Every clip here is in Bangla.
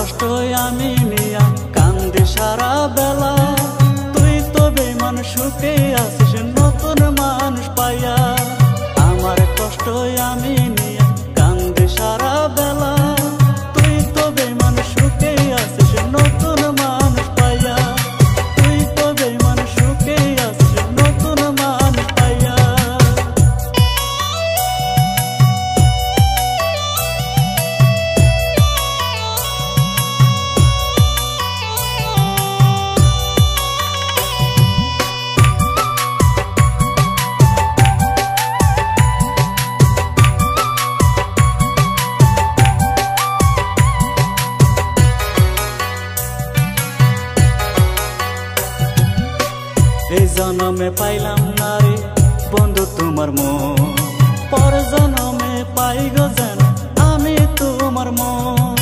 কষ্টই আমি নিয়া কান্দি সারা বেলা। তুই তো বেমান সুখে আসিস নতুন মানুষ পাইয়া। আমার কষ্টই আমি নিয়া কান্দি সারা বেলা। তুই তো বেমান সুখে আসিস নতুন মানুষ পাইয়া। তুই তো বেমান সুখে আসিস নতুন মানুষ পাইয়া। এই জনমে পাইলাম না রে বন্ধু তোমার মন, পর জনমে পাই গো যেন আমি তোমার মন।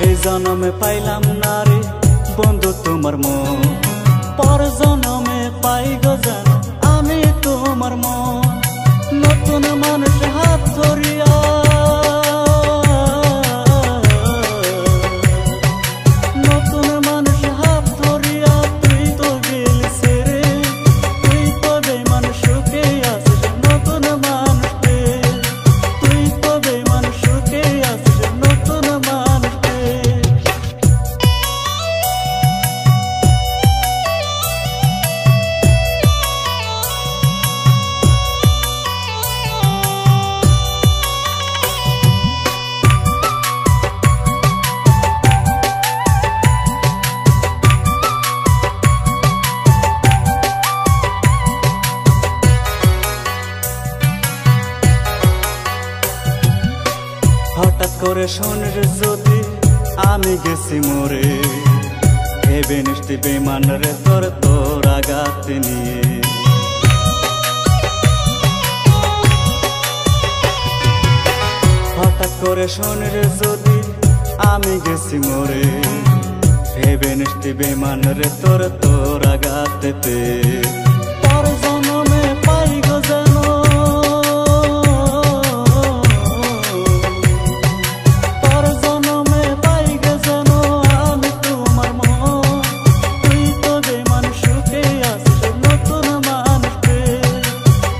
এই জনমে পাইলাম না রে বন্ধু তোমার মন, পর জনমে পাই গো যেন আমি তোমার মন। নতুন মানুষ হাত ধরিয়া, নতুন মানুষ হাত ধরিয়া তুই তো গেলি ছেড়ে। তুই তো বেমান সুখে আসিস নতুন মানুষ পেয়ে। তুই তো বেমান সুখে আসিস নতুন মানুষ পেয়ে। হঠাৎ করে শোনের যদি আমি গেছি মোরে, ভেবে নিষ্টি বেমান রে তোর তোর আঘাত নিয়ে। হঠাৎ করে শোনের যদি আমি গেছি মোরে, ভেবে নিষ্টি বেমান রে তোর তোর আঘাত পেয়ে। পর জনমে পাই গো যেন, পর জনমে পাই গো যেন আমি তোমার মন। তুই তো বেমান সুখে আসিস নতুন মানুষ পেয়ে।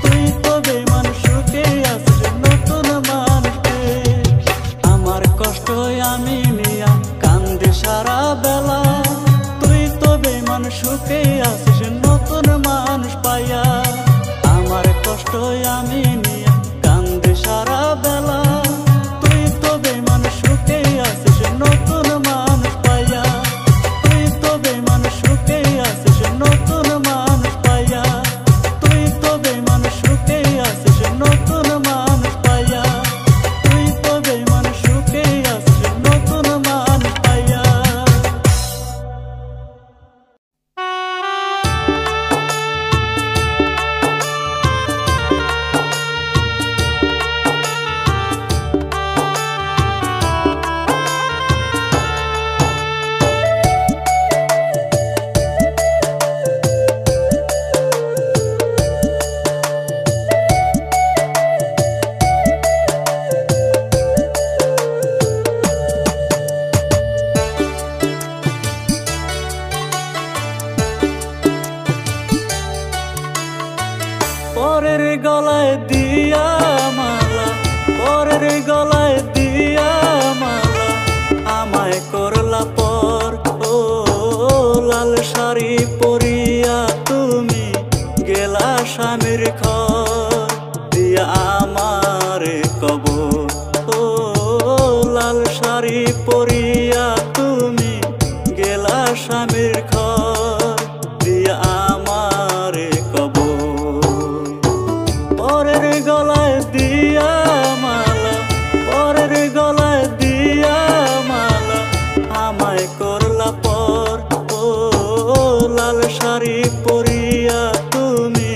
তুই তো বেমান সুখে আসিস নতুন মানুষ পেয়ে। আমার কষ্টই আমি নিয়া কান্দি সারা বেলা। তুই তো বেমান সুখে আসিস নতুন মানুষ পাইয়া। আমার কষ্টই আমি নিয়া কান্দি সারা বেলা। তুই তো বেমান সুখে আসিস নতুন মানুষ পাইয়া। তুই তো বেমান সুখে আসিস নতুন মানুষ পাইয়া। তুই তো বেমান সুখে আসিস নতুন মানুষ পাইয়া। তুই তো বেমান সুখে আসিস নতুন মানুষ পাইয়া। পরের গলায় দিয়া মালা, পরের গলায় দিয়া মালা, আমায় করলা পর। ও লাল শাড়ি পরিয়া তুমি গেলা স্বামীর ঘর দিয়া আমারে কবর। ও লাল শাড়ি পরিয়া তুমি গেলা স্বামীর ঘর দিয়া আমারে কবর। পরের গলায় দিয়া মালা, পরের গলায় দিয়া মালা, আমায় করলা পর। ও লাল শাড়ি পরিয়া তুমি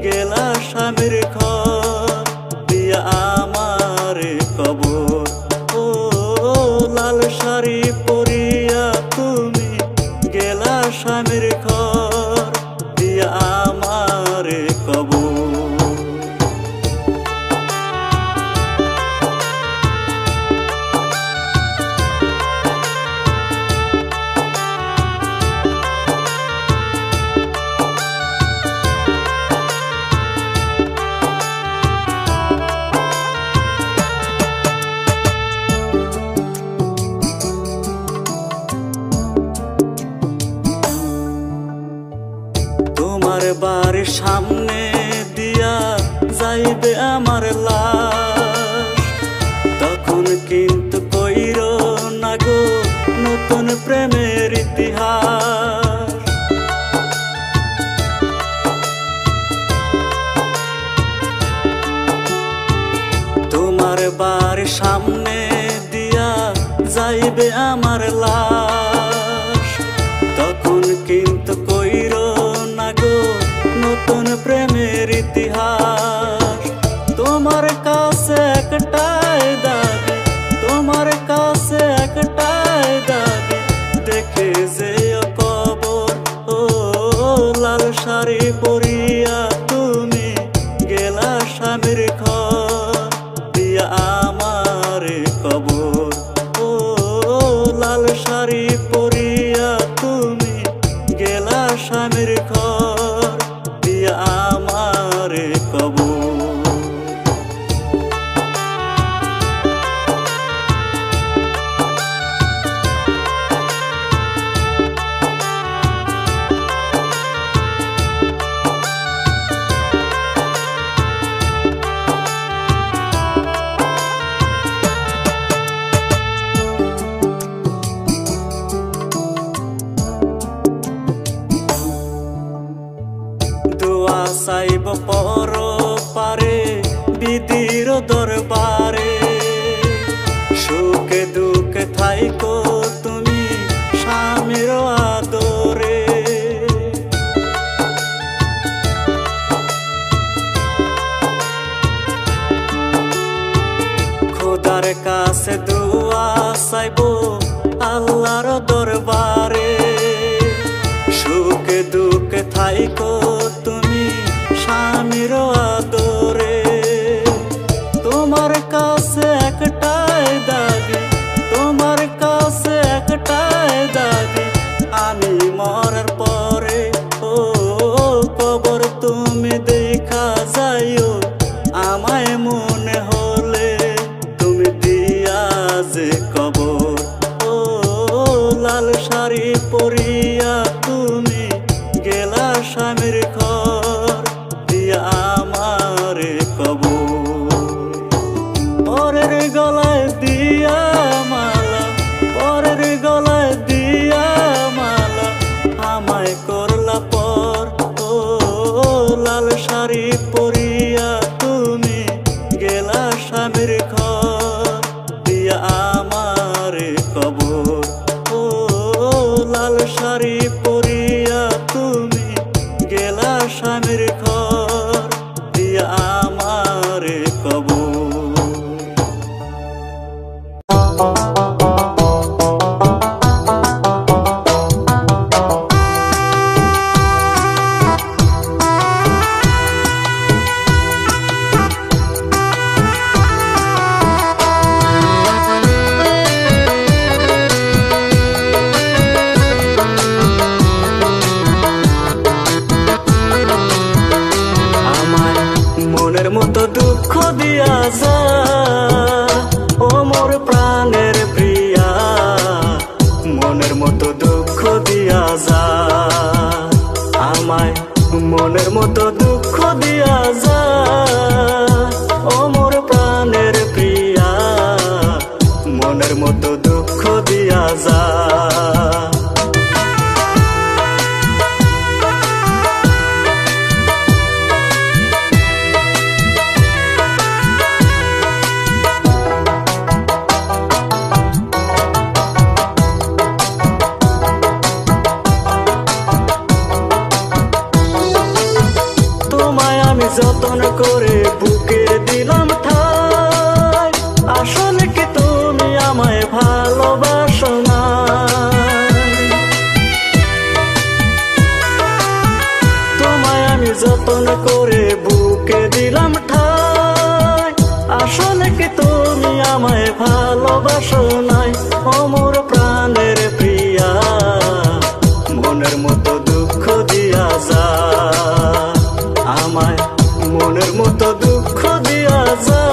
গেলা স্বামীর ঘর দিয়া আমারে কবর। ও লাল শাড়ি পরিয়া তুমি গেলা স্বামীর ঘর দিয়া আমারে কবর। যাইবে আমার লাশ। তখন কিন্তু কইরো না গো নতুন প্রেমের ইতিহাস। তোমার বাড়ির সামনে দিয়া যাইবে আমার লাশ। তখন কিন্তু কইরো না গো নতুন প্রেমের ইতিহাস। তোমার কাছে একটাই দাবি, তোমার কাছে একটাই দাবি, দেখে যেও কবর। ও লাল শাড়ি পরিয়া তুমি গেলা স্বামীর ঘর দিয়া আমার কবর। ও লাল শাড়ি পরিয়া তুমি গেলা স্বামীর ঘর দিয়া আমার কবর। দোয়া চাইব পর পারে বিধির দরবারে, সুখে দুঃখে থাইকো তুমি স্বামীর আদরে। খোদার কাছে দোয়া চাইব আল্লাহর দরবারে, সুখে দুঃখে থাইকো তুমি স্বামীর আদরে। তোমার কাছে একটাই দাবি, তোমার কাছে একটাই দাবি, আমি মরার পরে ও কবর তুমি দেখা যাইও আমায় মনে হলে তুমি দিয়া যে কবর। ও লাল শাড়ি পরিয়া তুমি গেলা স্বামীর ঘর দিয়া আমার কবর। পরের গলায় দিয়া মালা, পরের গলায় দিয়া মালা, আমায় করলা পর। ও লাল শাড়ি পরিয়া তুমি গেলা স্বামীর ঘর দিয়া আমার কবর। ও লাল শাড়ি পরিয়া তুমি গেলা স্বামীর ঘর দিয়া আমার কবর। মনের মতো দুঃখ দিয়া যা ও মোর প্রাণের প্রিয়া, মনের মতো দুঃখ দিয়া যা আমায়, মনের মতো দুঃখ দিয়া যা ও মোর প্রাণের প্রিয়া, মনের মতো দুঃখ দিয়া যা। যতন করে বুকে দিলাম ঠাই, আসলে কি তুমি আমায় ভালোবাসো না? তোমায় আমি যতন করে বুকে দিলাম ঠাই, আসলে কি তুমি আমায় ভালোবাসো নাই? ও মোর প্রাণের প্রিয়া, মনের মতো দুঃখ দিয়া যা আমায়, মনের মতো দুঃখ দিয়া যা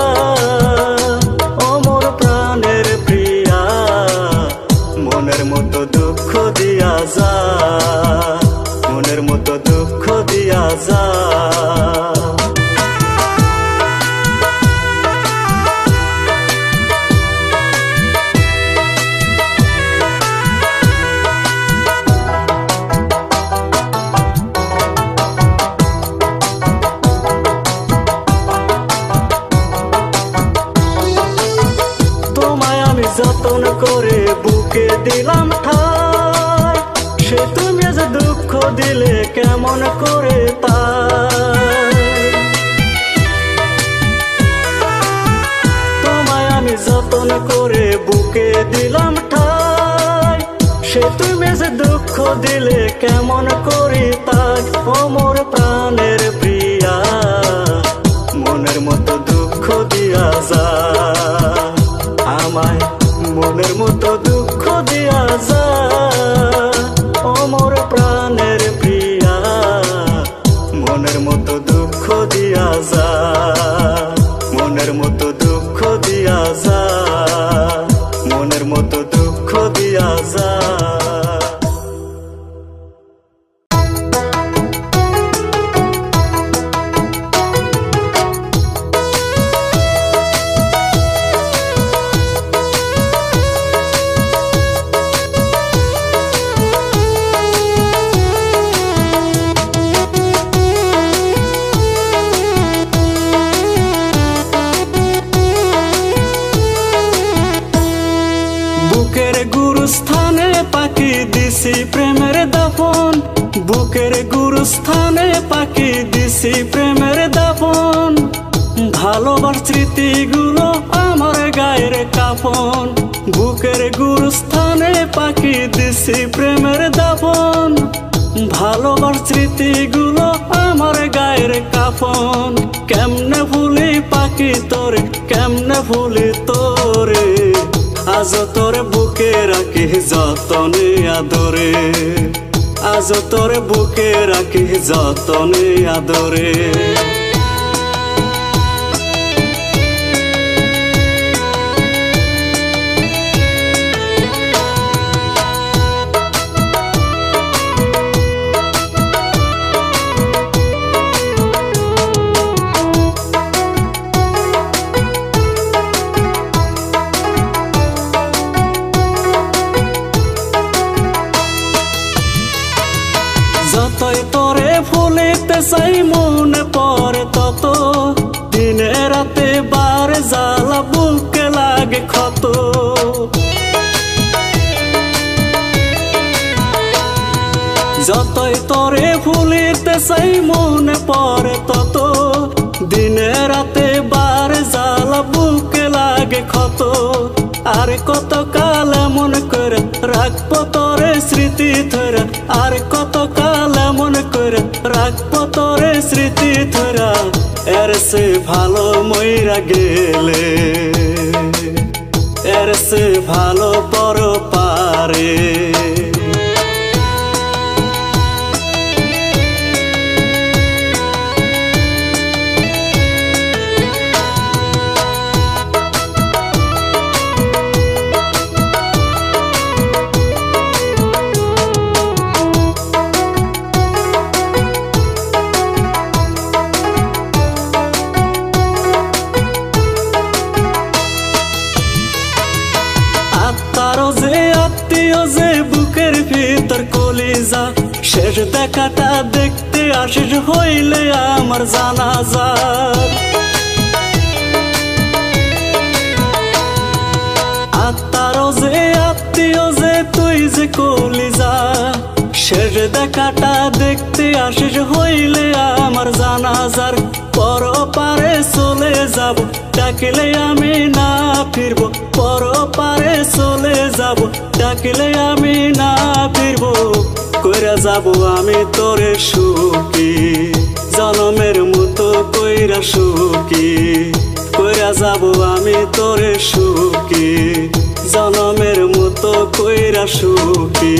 ও মোর প্রাণের প্রিয়া, মনের মতো দুঃখ দিয়া যা, মনের মতো দুঃখ দিয়া যা। দিলাম ঠাই, সে তুমি যে দুঃখ দিলে কেমন করে তাই। তোমায় আমি যতন করে বুকে দিলাম ঠাই, সে তুমি যে দুঃখ দিলে কেমন করে তাই। ও মোর প্রাণের প্রিয়া, মনের মতো দুঃখ দিয়া যা আমায়, মনের মতো দুঃখ দিয়া যা। ও মোর প্রাণের প্রিয়া, মনের মতো দুঃখ দিয়া যা, মনের মতো দুঃখ দিয়া যা, মনের মতো দুঃখ দিয়া যা। বুকের গুরুস্থানে পাখি দিছি প্রেমের দাফন, বুকের গুরুস্থানে পাখি দিছি প্রেমের দাফন। ভালোবাসার স্মৃতিগুলো আমার গায়ের কাফন, বুকের গুরুস্থানে পাখি দিছি প্রেমের দাফন। ভালোবাসার স্মৃতিগুলো আমার গায়ের কাফন। কেমনে ভুলি পাখি তোরে, কেমনে ভুলি তোরে, আজ তোর বুকে রাখি যতনে আদরে, আজ তোর বুকে রাখি যতনে আদরে। যতই তোরে ভুলিতে চাই মনে পড়ে তত, দিনে রাতে বার জ্বালা বুকে লাগে ক্ষত। যতই তোরে ভুলিতে চাই মনে পড়ে তত, দিনে রাতে বার জ্বালা বুকে লাগে ক্ষত। আর কত কাল এমন করে রাখবো তোরে স্মৃতি ধরা, আর কত কাল এমন করে রাখবো তোরে স্মৃতি ধরা। এর সে ভালো মইরা গেলে, এর সে ভালো পর পারে। বুকের ভিতর কলিজা, শেষ দেখাটা দেখতে আসিস হইলে আমার জানাজা। আত্মারও যে আত্মীয় যে তুই যে কলিজা, শেষ দেখাটা দেখতে আসিস হইলে আমার জানাজার। পর পারে চলে যাব, ডাকলে আমি না ফিরবো, পর পারে চলে যাব, ডাকলে আমি না ফিরবো। কইরা যাব আমি তোরে সুখী, জনমের মতো কইরা সুখী। কইরা যাব আমি তোরে সুখী, জনমের মতো কইরা সুখী।